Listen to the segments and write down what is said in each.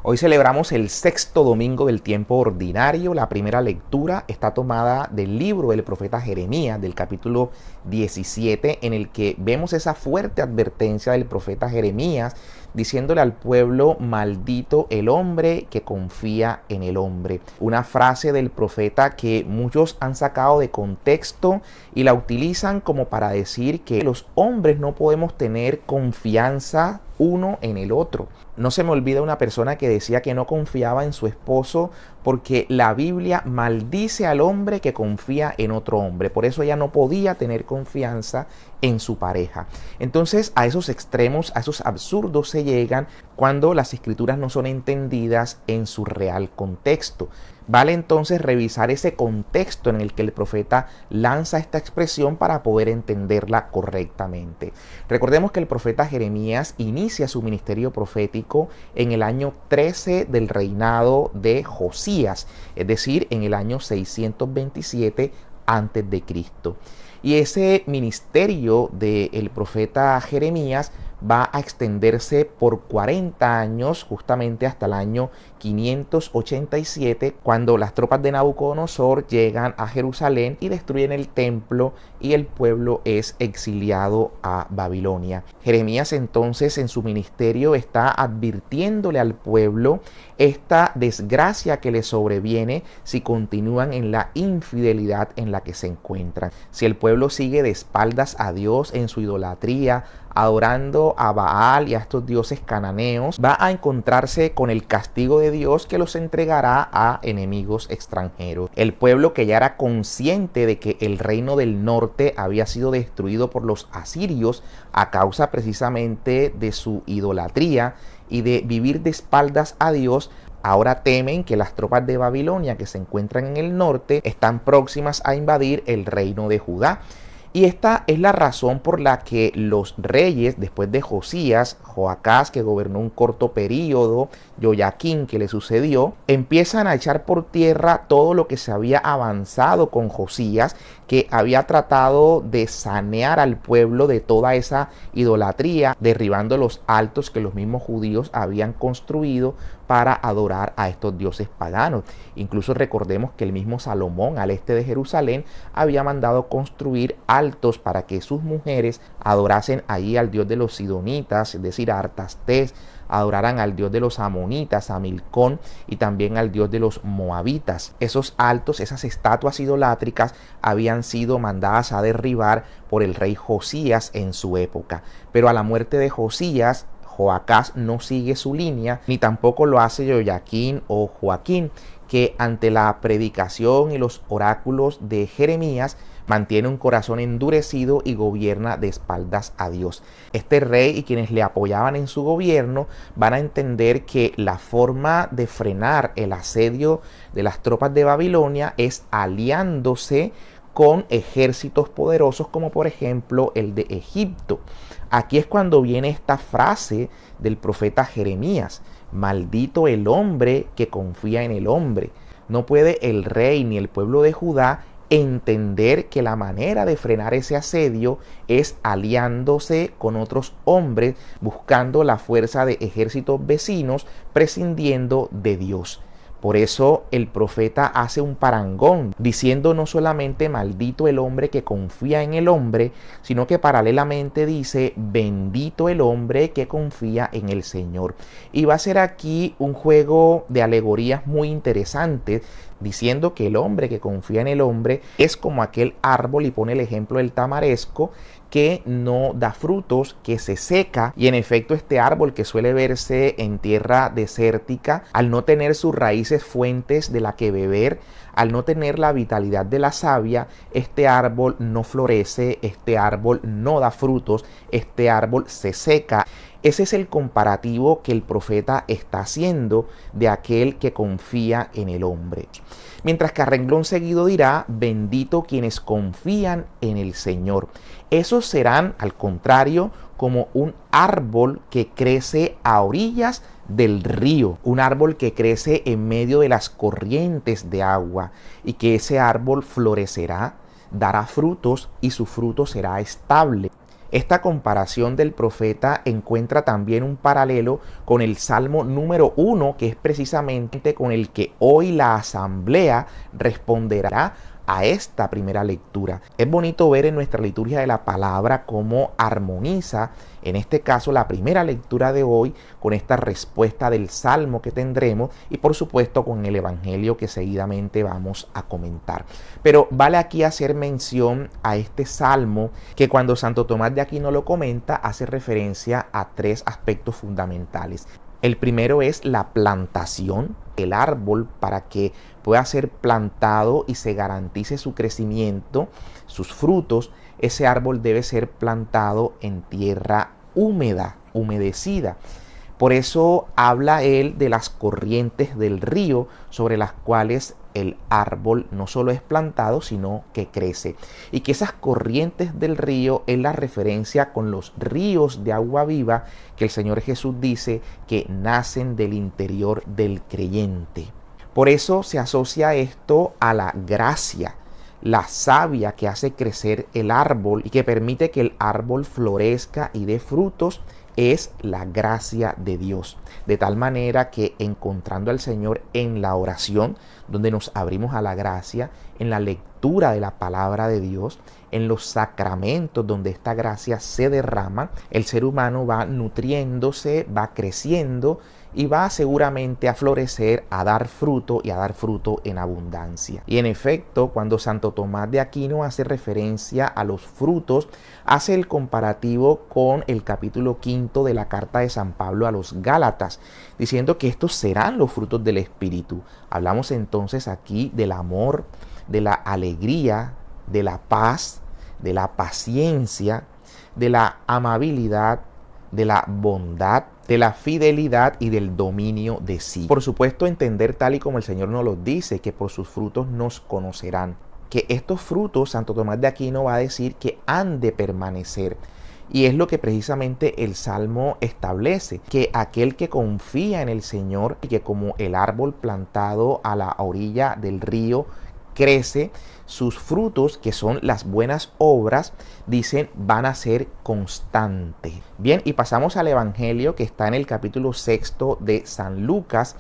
Hoy celebramos el sexto domingo del tiempo ordinario. La primera lectura está tomada del libro del profeta Jeremías, del capítulo 17, en el que vemos esa fuerte advertencia del profeta Jeremías diciéndole al pueblo: maldito el hombre que confía en el hombre. Una frase del profeta que muchos han sacado de contexto y la utilizan como para decir que los hombres no podemos tener confianza uno en el otro. No se me olvida una persona que decía que no confiaba en su esposo porque la Biblia maldice al hombre que confía en otro hombre. Por eso ella no podía tener confianza en su pareja. Entonces, a esos extremos, a esos absurdos se llegan cuando las escrituras no son entendidas en su real contexto. Vale entonces revisar ese contexto en el que el profeta lanza esta expresión para poder entenderla correctamente. Recordemos que el profeta Jeremías inicia su ministerio profético en el año 13 del reinado de Josías, es decir, en el año 627 antes de Cristo. Y ese ministerio del profeta Jeremías va a extenderse por 40 años, justamente hasta el año 587, cuando las tropas de Nabucodonosor llegan a Jerusalén y destruyen el templo y el pueblo es exiliado a Babilonia. Jeremías entonces en su ministerio está advirtiéndole al pueblo esta desgracia que les sobreviene si continúan en la infidelidad en la que se encuentran. Si el pueblo sigue de espaldas a Dios en su idolatría, adorando a Baal y a estos dioses cananeos, va a encontrarse con el castigo de Dios que los entregará a enemigos extranjeros. El pueblo, que ya era consciente de que el reino del norte había sido destruido por los asirios a causa precisamente de su idolatría y de vivir de espaldas a Dios, ahora temen que las tropas de Babilonia que se encuentran en el norte están próximas a invadir el reino de Judá. Y esta es la razón por la que los reyes, después de Josías, Joacás, que gobernó un corto periodo, Joaquín, que le sucedió, empiezan a echar por tierra todo lo que se había avanzado con Josías, que había tratado de sanear al pueblo de toda esa idolatría, derribando los altos que los mismos judíos habían construido para adorar a estos dioses paganos. Incluso recordemos que el mismo Salomón, al este de Jerusalén, había mandado construir altos para que sus mujeres adorasen allí al dios de los sidonitas, es decir, a Artastés, adoraran al dios de los amonitas, a Milcón, y también al dios de los moabitas. Esos altos, esas estatuas idolátricas, habían sido mandadas a derribar por el rey Josías en su época. Pero a la muerte de Josías, Joacás no sigue su línea, ni tampoco lo hace Joaquín o Joaquín, que ante la predicación y los oráculos de Jeremías mantiene un corazón endurecido y gobierna de espaldas a Dios. Este rey y quienes le apoyaban en su gobierno van a entender que la forma de frenar el asedio de las tropas de Babilonia es aliándose con ejércitos poderosos como por ejemplo el de Egipto. Aquí es cuando viene esta frase del profeta Jeremías: maldito el hombre que confía en el hombre. No puede el rey ni el pueblo de Judá entender que la manera de frenar ese asedio es aliándose con otros hombres, buscando la fuerza de ejércitos vecinos, prescindiendo de Dios. Por eso el profeta hace un parangón, diciendo no solamente maldito el hombre que confía en el hombre, sino que paralelamente dice bendito el hombre que confía en el Señor. Y va a ser aquí un juego de alegorías muy interesantes, diciendo que el hombre que confía en el hombre es como aquel árbol, y pone el ejemplo del tamaresco, que no da frutos, que se seca. Y en efecto, este árbol, que suele verse en tierra desértica, al no tener sus raíces fuentes de la que beber, al no tener la vitalidad de la savia, este árbol no florece, este árbol no da frutos, este árbol se seca. Ese es el comparativo que el profeta está haciendo de aquel que confía en el hombre. Mientras que a renglón seguido dirá: bendito quienes confían en el Señor. Esos serán, al contrario, como un árbol que crece a orillas del río, un árbol que crece en medio de las corrientes de agua, y que ese árbol florecerá, dará frutos y su fruto será estable. Esta comparación del profeta encuentra también un paralelo con el Salmo número 1, que es precisamente con el que hoy la asamblea responderá a esta primera lectura. Es bonito ver en nuestra liturgia de la palabra cómo armoniza, en este caso, la primera lectura de hoy con esta respuesta del Salmo que tendremos y por supuesto con el Evangelio que seguidamente vamos a comentar. Pero vale aquí hacer mención a este Salmo que cuando Santo Tomás de Aquino lo comenta hace referencia a tres aspectos fundamentales. El primero es la plantación, el árbol para que pueda ser plantado y se garantice su crecimiento, sus frutos. Ese árbol debe ser plantado en tierra húmeda, humedecida. Por eso habla él de las corrientes del río sobre las cuales el árbol no solo es plantado, sino que crece. Y que esas corrientes del río es la referencia con los ríos de agua viva que el Señor Jesús dice que nacen del interior del creyente. Por eso se asocia esto a la gracia, la savia que hace crecer el árbol y que permite que el árbol florezca y dé frutos. Es la gracia de Dios, de tal manera que encontrando al Señor en la oración, donde nos abrimos a la gracia, en la lectura de la palabra de Dios, en los sacramentos donde esta gracia se derrama, el ser humano va nutriéndose, va creciendo y va seguramente a florecer, a dar fruto y a dar fruto en abundancia. Y en efecto, cuando Santo Tomás de Aquino hace referencia a los frutos, hace el comparativo con el capítulo 5 de la carta de San Pablo a los Gálatas, diciendo que estos serán los frutos del Espíritu. Hablamos entonces aquí del amor, de la alegría, de la paz, de la paciencia, de la amabilidad, de la bondad, de la fidelidad y del dominio de sí. Por supuesto, entender tal y como el Señor nos lo dice, que por sus frutos nos conocerán. Que estos frutos, Santo Tomás de Aquino va a decir que han de permanecer. Y es lo que precisamente el Salmo establece, que aquel que confía en el Señor y que como el árbol plantado a la orilla del río crece, sus frutos, que son las buenas obras, dicen, van a ser constantes. Bien, y pasamos al Evangelio que está en el capítulo 6 de San Lucas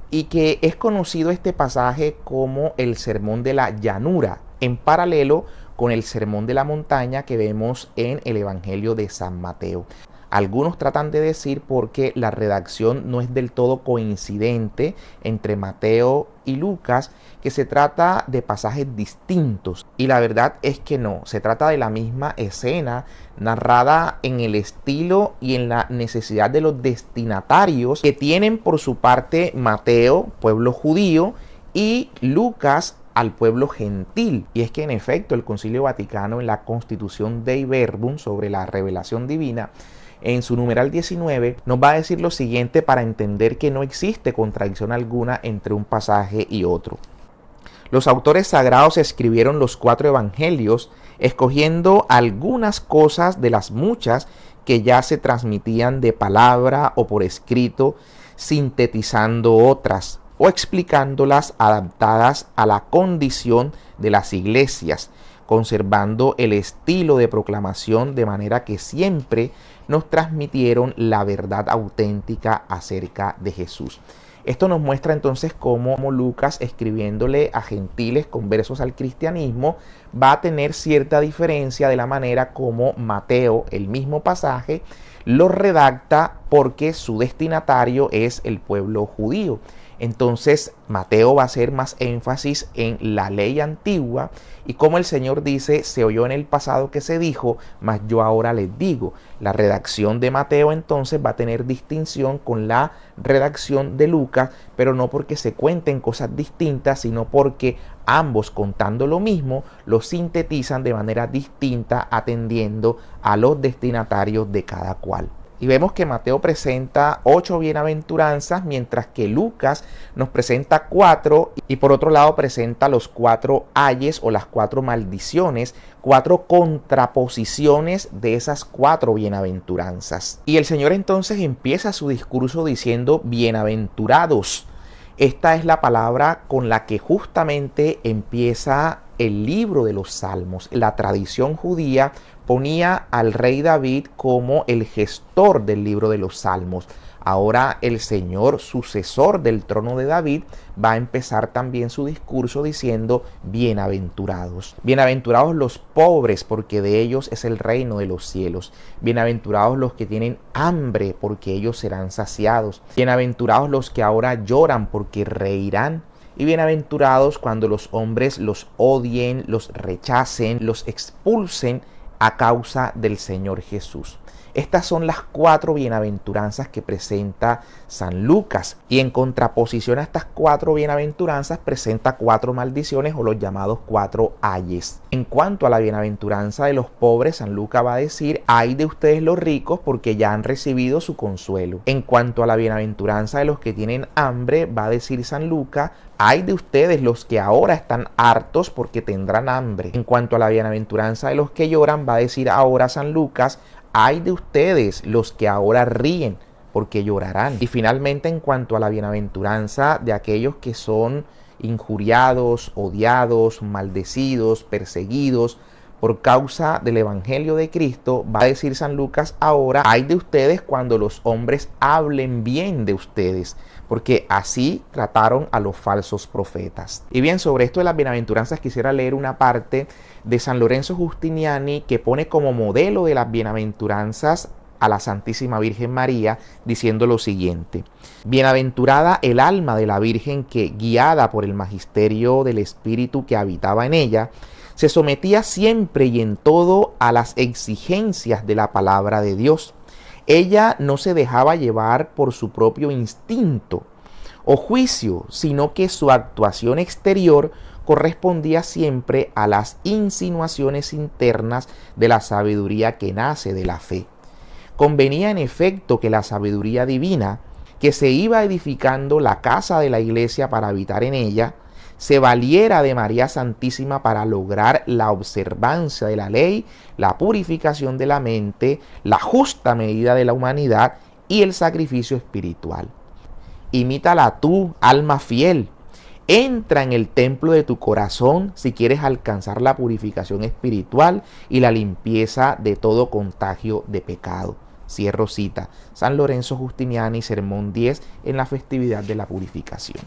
y que es conocido este pasaje como el Sermón de la Llanura, en paralelo con el Sermón de la Montaña que vemos en el Evangelio de San Mateo. Algunos tratan de decir porque la redacción no es del todo coincidente entre Mateo y Lucas, que se trata de pasajes distintos. Y la verdad es que no, se trata de la misma escena narrada en el estilo y en la necesidad de los destinatarios que tienen por su parte Mateo, pueblo judío, y Lucas, al pueblo gentil. Y es que en efecto el Concilio Vaticano en la Constitución Dei Verbum sobre la revelación divina, en su numeral 19, nos va a decir lo siguiente para entender que no existe contradicción alguna entre un pasaje y otro. Los autores sagrados escribieron los 4 evangelios, escogiendo algunas cosas de las muchas que ya se transmitían de palabra o por escrito, sintetizando otras o explicándolas adaptadas a la condición de las iglesias, conservando el estilo de proclamación de manera que siempre nos transmitieron la verdad auténtica acerca de Jesús. Esto nos muestra entonces cómo Lucas, escribiéndole a gentiles conversos al cristianismo, va a tener cierta diferencia de la manera como Mateo, el mismo pasaje, lo redacta porque su destinatario es el pueblo judío. Entonces Mateo va a hacer más énfasis en la ley antigua y como el Señor dice, se oyó en el pasado que se dijo, mas yo ahora les digo. La redacción de Mateo entonces va a tener distinción con la redacción de Lucas, pero no porque se cuenten cosas distintas, sino porque ambos, contando lo mismo, lo sintetizan de manera distinta atendiendo a los destinatarios de cada cual. Y vemos que Mateo presenta 8 bienaventuranzas, mientras que Lucas nos presenta 4 y por otro lado presenta los 4 ayes o las 4 maldiciones, 4 contraposiciones de esas 4 bienaventuranzas. Y el Señor entonces empieza su discurso diciendo bienaventurados. Esta es la palabra con la que justamente empieza el libro de los Salmos. La tradición judía ponía al rey David como el gestor del libro de los Salmos. Ahora el Señor, sucesor del trono de David, va a empezar también su discurso diciendo: bienaventurados. Bienaventurados los pobres, porque de ellos es el reino de los cielos. Bienaventurados los que tienen hambre, porque ellos serán saciados. Bienaventurados los que ahora lloran, porque reirán. Y bienaventurados cuando los hombres los odien, los rechacen, los expulsen a causa del Señor Jesús. Estas son las 4 bienaventuranzas que presenta San Lucas, y en contraposición a estas 4 bienaventuranzas presenta 4 maldiciones, o los llamados 4 ayes. En cuanto a la bienaventuranza de los pobres, San Lucas va a decir: ay de ustedes los ricos, porque ya han recibido su consuelo. En cuanto a la bienaventuranza de los que tienen hambre, va a decir San Lucas: ay de ustedes los que ahora están hartos, porque tendrán hambre. En cuanto a la bienaventuranza de los que lloran, va a decir ahora San Lucas: ay de ustedes los que ahora ríen, porque llorarán. Y finalmente, en cuanto a la bienaventuranza de aquellos que son injuriados, odiados, maldecidos, perseguidos por causa del Evangelio de Cristo, va a decir San Lucas ahora: ay de ustedes cuando los hombres hablen bien de ustedes, porque así trataron a los falsos profetas. Y bien, sobre esto de las bienaventuranzas quisiera leer una parte de San Lorenzo Justiniani, que pone como modelo de las bienaventuranzas a la Santísima Virgen María, diciendo lo siguiente: bienaventurada el alma de la Virgen que, guiada por el magisterio del Espíritu que habitaba en ella, se sometía siempre y en todo a las exigencias de la palabra de Dios. Ella no se dejaba llevar por su propio instinto o juicio, sino que su actuación exterior correspondía siempre a las insinuaciones internas de la sabiduría que nace de la fe. Convenía en efecto que la sabiduría divina, que se iba edificando la casa de la iglesia para habitar en ella, se valiera de María Santísima para lograr la observancia de la ley, la purificación de la mente, la justa medida de la humanidad y el sacrificio espiritual. Imítala tú, alma fiel. Entra en el templo de tu corazón si quieres alcanzar la purificación espiritual y la limpieza de todo contagio de pecado. Cierro cita. San Lorenzo Justiniani, sermón 10, en la festividad de la purificación.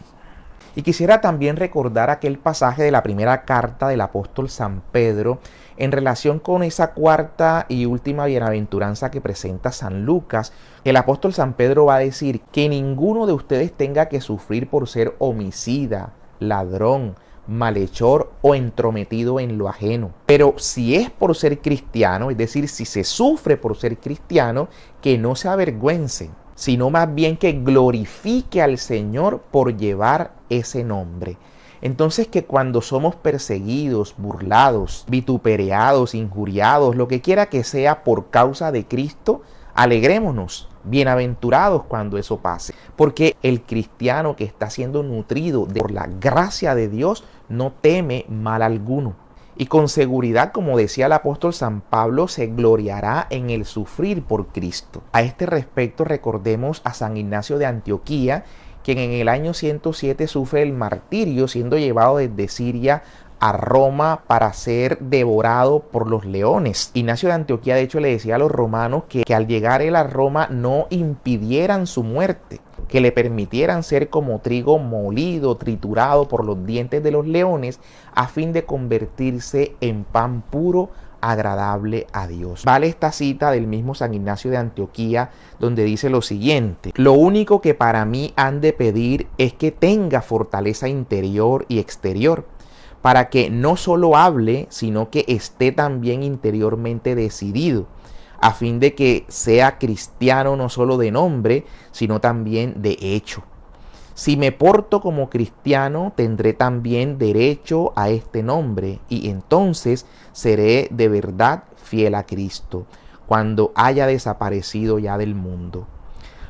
Y quisiera también recordar aquel pasaje de la primera carta del apóstol San Pedro en relación con esa 4ª y última bienaventuranza que presenta San Lucas. El apóstol San Pedro va a decir: que ninguno de ustedes tenga que sufrir por ser homicida, ladrón, malhechor o entrometido en lo ajeno. Pero si es por ser cristiano, es decir, si se sufre por ser cristiano, que no se avergüencen, sino más bien que glorifique al Señor por llevar ese nombre. Entonces, que cuando somos perseguidos, burlados, vituperados, injuriados, lo que quiera que sea por causa de Cristo, alegrémonos, bienaventurados cuando eso pase. Porque el cristiano que está siendo nutrido por la gracia de Dios no teme mal alguno. Y con seguridad, como decía el apóstol San Pablo, se gloriará en el sufrir por Cristo. A este respecto, recordemos a San Ignacio de Antioquía, quien en el año 107 sufre el martirio, siendo llevado desde Siria a Roma para ser devorado por los leones. Ignacio de Antioquía, de hecho, le decía a los romanos que al llegar él a Roma no impidieran su muerte, que le permitieran ser como trigo molido, triturado por los dientes de los leones, a fin de convertirse en pan puro, agradable a Dios. Vale esta cita del mismo San Ignacio de Antioquía, donde dice lo siguiente: lo único que para mí han de pedir es que tenga fortaleza interior y exterior, para que no solo hable, sino que esté también interiormente decidido, a fin de que sea cristiano no solo de nombre, sino también de hecho. Si me porto como cristiano, tendré también derecho a este nombre, y entonces seré de verdad fiel a Cristo, cuando haya desaparecido ya del mundo.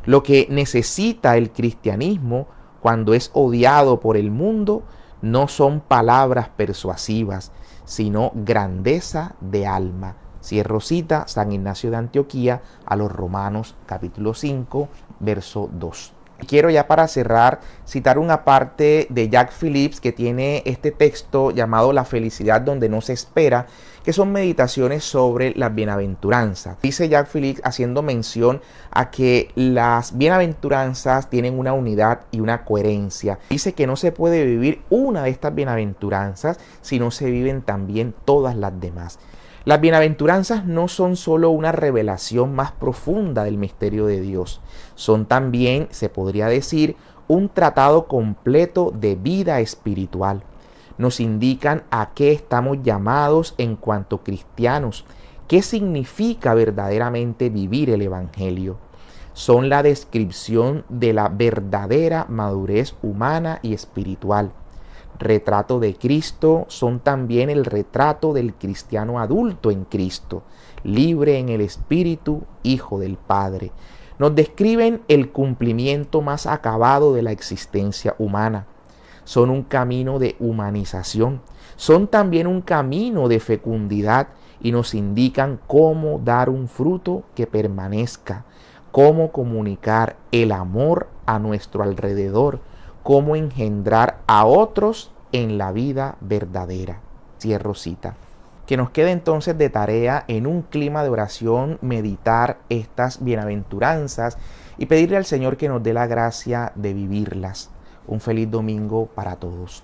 Lo que necesita el cristianismo cuando es odiado por el mundo no son palabras persuasivas, sino grandeza de alma. Cierro cita, San Ignacio de Antioquía a los Romanos capítulo 5, verso 2. Quiero ya para cerrar citar una parte de Jack Phillips que tiene este texto llamado La felicidad donde no se espera, que son meditaciones sobre las bienaventuranzas. Dice Jack Phillips haciendo mención a que las bienaventuranzas tienen una unidad y una coherencia. Dice que no se puede vivir una de estas bienaventuranzas si no se viven también todas las demás. Las bienaventuranzas no son solo una revelación más profunda del misterio de Dios, son también, se podría decir, un tratado completo de vida espiritual. Nos indican a qué estamos llamados en cuanto cristianos, qué significa verdaderamente vivir el Evangelio. Son la descripción de la verdadera madurez humana y espiritual. Retrato de Cristo son también el retrato del cristiano adulto en Cristo, libre en el Espíritu, hijo del Padre. Nos describen el cumplimiento más acabado de la existencia humana. Son un camino de humanización, son también un camino de fecundidad y nos indican cómo dar un fruto que permanezca, cómo comunicar el amor a nuestro alrededor, cómo engendrar a otros en la vida verdadera. Cierro cita. Que nos quede entonces de tarea en un clima de oración meditar estas bienaventuranzas y pedirle al Señor que nos dé la gracia de vivirlas. Un feliz domingo para todos.